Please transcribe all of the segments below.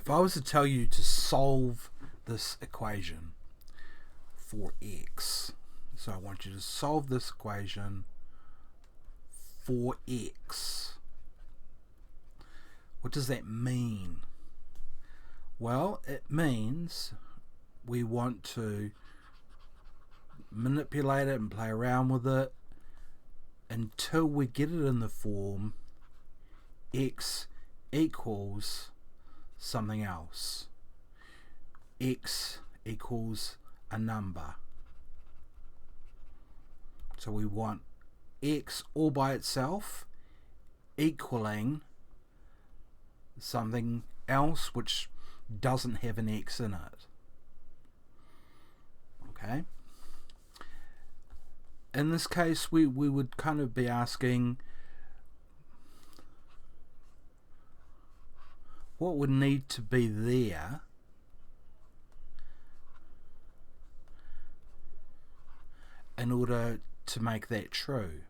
If I was to tell you to solve this equation for x, so I want you to solve this equation for x, what does that mean? Well, it means we want to manipulate it and play around with it until we get it in the form x equals something else. X equals a number. So we want x all by itself equaling something else which doesn't have an x in it. Okay? In this case, we would kind of be asking, what would need to be there in order to make that true?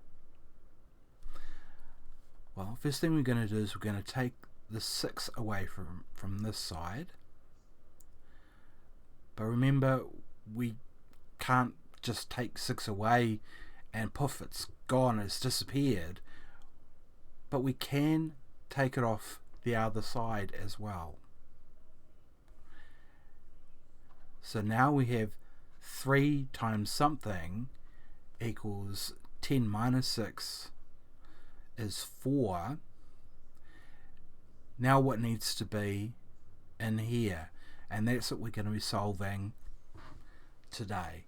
Well, first thing we're going to do is we're going to take the 6 away from this side. But remember, we can't just take 6 away and poof, it's gone, it's disappeared. But we can take it off the other side as well. So now we have 3 times something equals 10 minus 6 is 4. Now what needs to be in here? And that's what we're going to be solving today.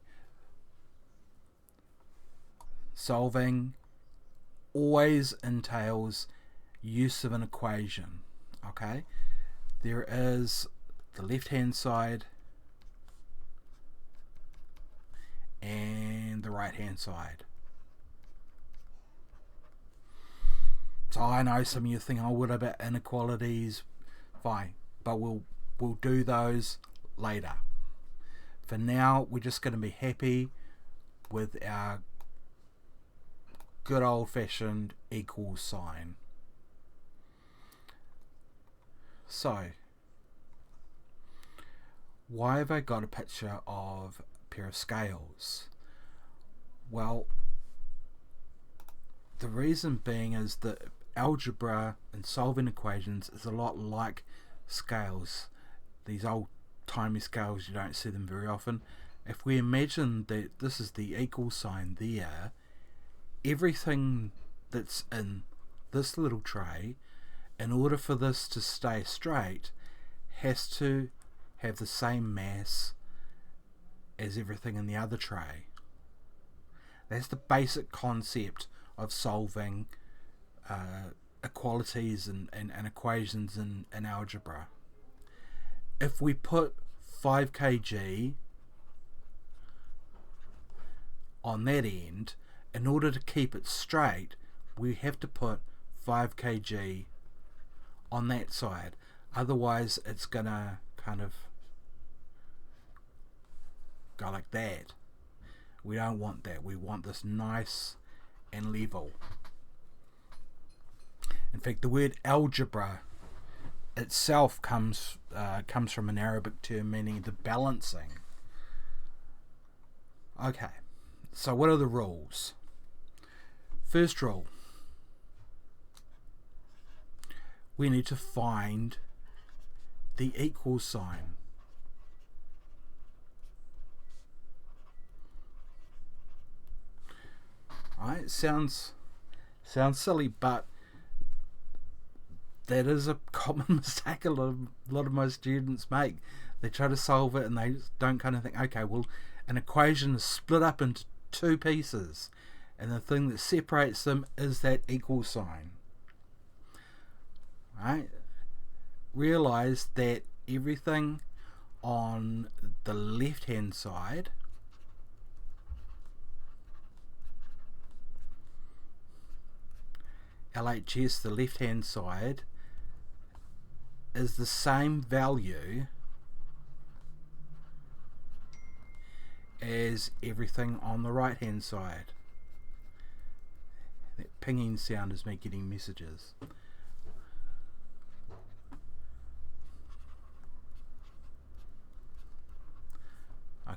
Solving always entails use of an equation. Okay? There is the left hand side and the right hand side. So I know some of you think, oh, what about inequalities? Fine, but we'll do those later. For now, we're just going to be happy with our good old-fashioned equal sign. So, why have I got a picture of a pair of scales? Well, the reason being is that algebra and solving equations is a lot like scales. These old timey scales, you don't see them very often. If we imagine that this is the equal sign there, everything that's in this little tray, in order for this to stay straight, has to have the same mass as everything in the other tray. That's the basic concept of solving equalities and equations in algebra. If we put 5 kg on that end, in order to keep it straight, we have to put 5 kg on that side. Otherwise, it's gonna kind of go like that. We don't want that. We want this nice and level. In fact, the word algebra itself comes from an Arabic term meaning the balancing. Okay, so what are the rules? First rule, we need to find the equal sign. Alright, sounds silly, but that is a common mistake a lot of my students make. They try to solve it and they don't kind of think, okay, well, an equation is split up into 2 pieces, and the thing that separates them is that equal sign. Right? Realize that everything on the left hand side LHS, the left hand side, is the same value as everything on the right hand side. That pinging sound is me getting messages.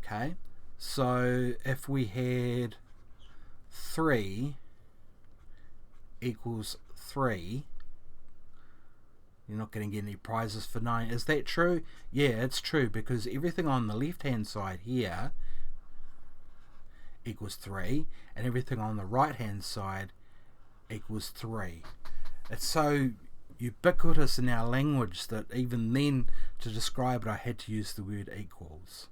Okay, so if we had 3 equals 3, you're not going to get any prizes for 9. Is that true? Yeah, it's true, because everything on the left hand side here equals 3, and everything on the right hand side equals 3. It's so ubiquitous in our language that even then, to describe it, I had to use the word equals.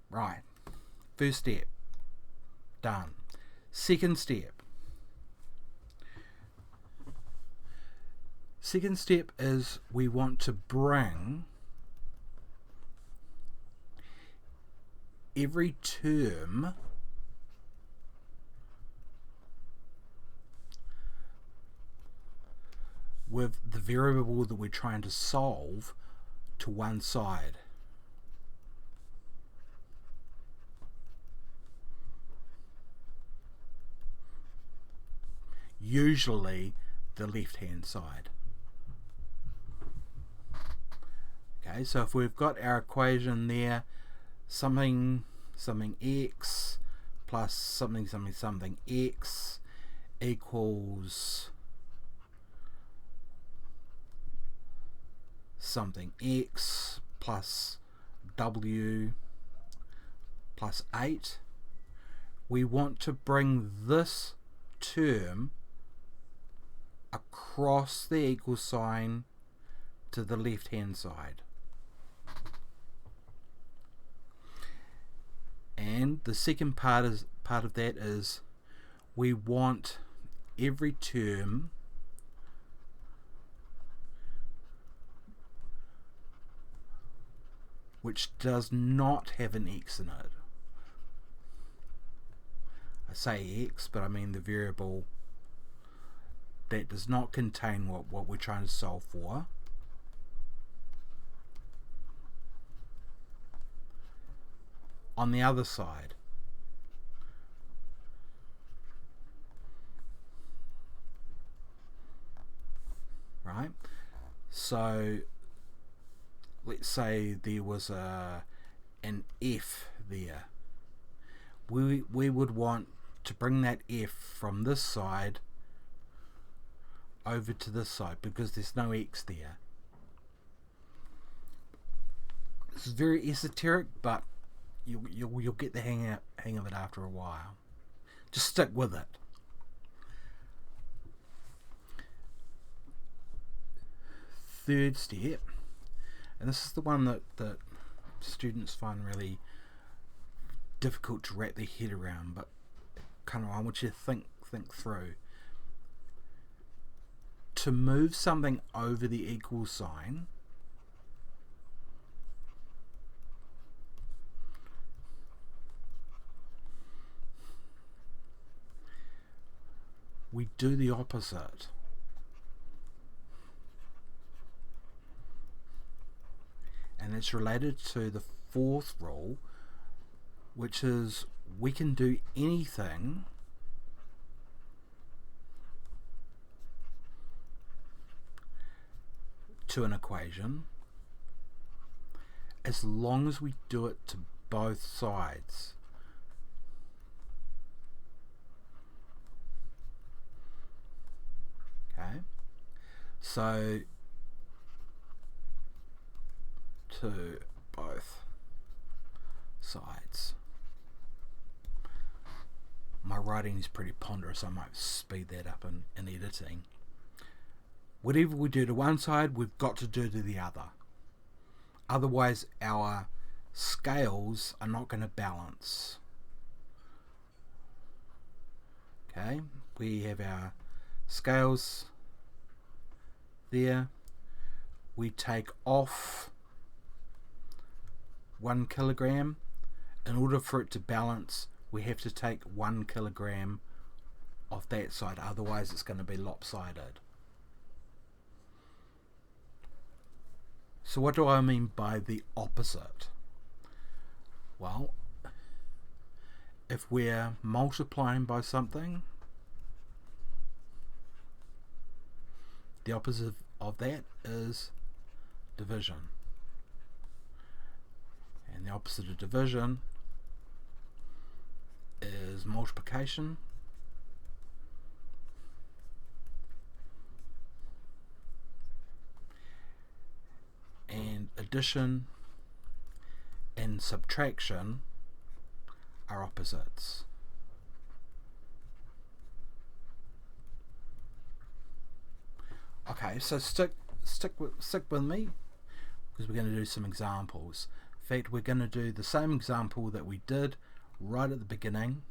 Right, first step done. Second step is we want to bring every term with the variable that we're trying to solve to one side. Usually the left hand side. Okay, so if we've got our equation there, something x plus something x equals something x plus w plus 8, we want to bring this term across the equal sign to the left hand side. And the second part of that is we want every term which does not have an x in it. I say x, but I mean the variable that does not contain what we're trying to solve for. On the other side. Right? So let's say there was an f there. We would want to bring that f from this side over to this side because there's no x there. This is very esoteric, but you'll get the hang of it after a while. Just stick with it. Third step, and this is the one that students find really difficult to wrap their head around, but kind of I want you to think through. To move something over the equal sign, we do the opposite. And it's related to the fourth rule, which is we can do anything to an equation as long as we do it to both sides. Okay, so to both sides. My writing is pretty ponderous, I might speed that up in editing. Whatever we do to one side, we've got to do to the other. Otherwise, our scales are not going to balance. Okay, we have our scales there. We take off 1 kilogram. In order for it to balance, we have to take 1 kilogram off that side, otherwise it's going to be lopsided. So what do I mean by the opposite? Well, if we're multiplying by something, the opposite of that is division. And the opposite of division is multiplication. And addition and subtraction are opposites. Okay, so stick with me, because we're going to do some examples. In fact, we're going to do the same example that we did right at the beginning.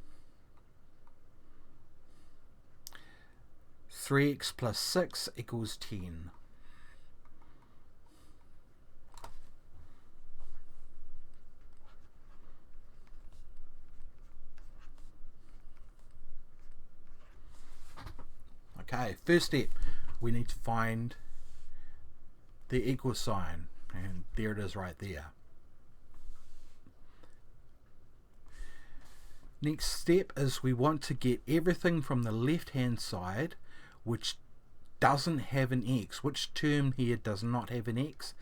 3x plus 6 equals 10. Okay, first step, we need to find the equal sign, and there it is right there. Next step is we want to get everything from the left hand side which doesn't have an x. Which term here does not have an x?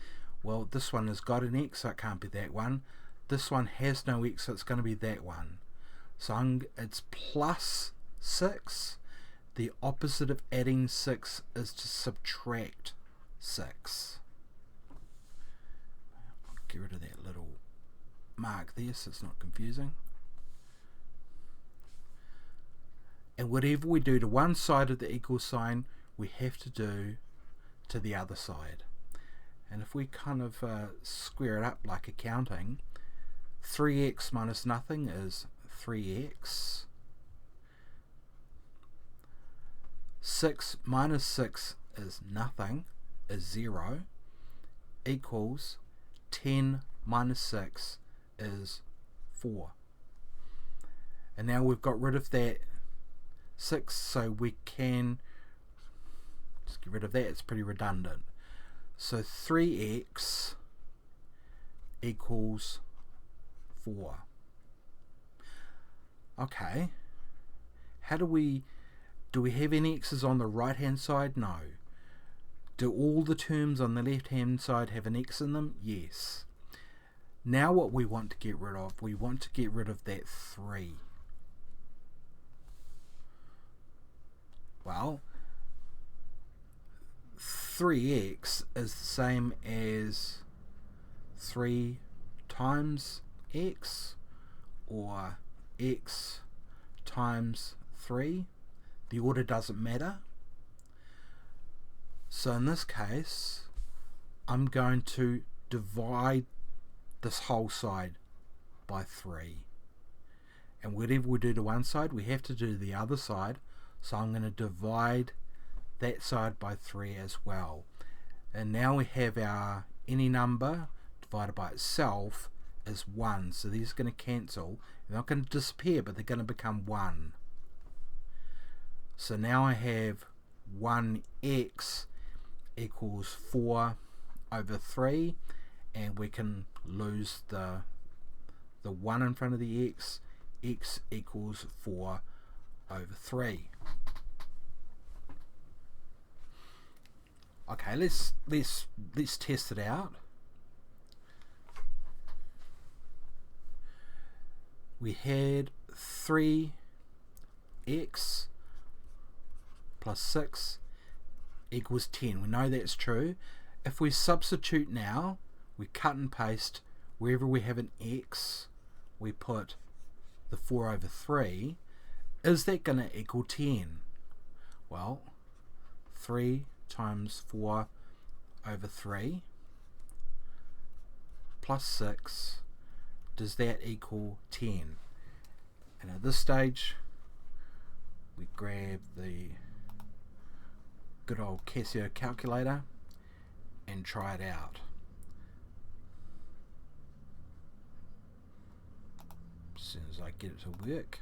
Well, this one has got an x, so it can't be that one. This one has no x, so it's going to be that one. So it's plus 6. The opposite of adding 6 is to subtract 6. I'll get rid of that little mark there so it's not confusing. And whatever we do to one side of the equal sign, we have to do to the other side. And if we kind of square it up like accounting, 3x minus nothing is 3x. 6 minus 6 is nothing, is 0, equals 10 minus 6 is 4. And now we've got rid of that 6, so we can just get rid of that. It's pretty redundant. So 3x equals 4. Okay, how do we have any x's on the right hand side? No. Do all the terms on the left hand side have an x in them? Yes. Now what we want to get rid of, we want to get rid of that 3. Well, 3x is the same as 3 times x, or x times 3. The order doesn't matter. So in this case, I'm going to divide this whole side by 3. And whatever we do to one side, we have to do to the other side. So I'm going to divide that side by 3 as well. And now we have our any number divided by itself is 1. So these are going to cancel. They're not going to disappear, but they're going to become 1. So now I have 1x equals 4 over 3, and we can lose the 1 in front of the x. X equals 4 over 3. Okay, let's test it out. We had 3x plus 6 equals 10. We know that's true. If we substitute now, we cut and paste wherever we have an x, we put the 4 over 3. Is that going to equal 10? Well, 3 times 4 over 3 plus 6, does that equal 10? And at this stage, we grab the good old Casio calculator and try it out. As soon as I get it to work.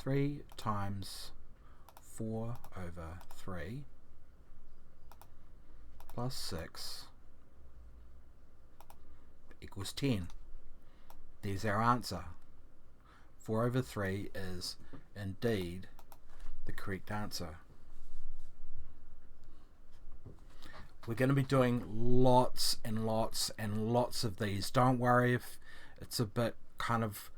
3 times 4 over 3 plus 6 equals 10. There's our answer. 4 over 3 is indeed the correct answer. We're going to be doing lots and lots and lots of these. Don't worry if it's a bit kind of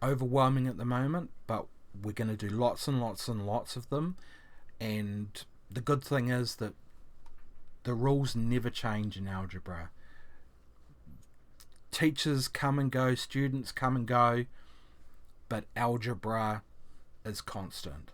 overwhelming at the moment, but we're going to do lots and lots and lots of them. And the good thing is that the rules never change in algebra. Teachers come and go, students come and go, but algebra is constant.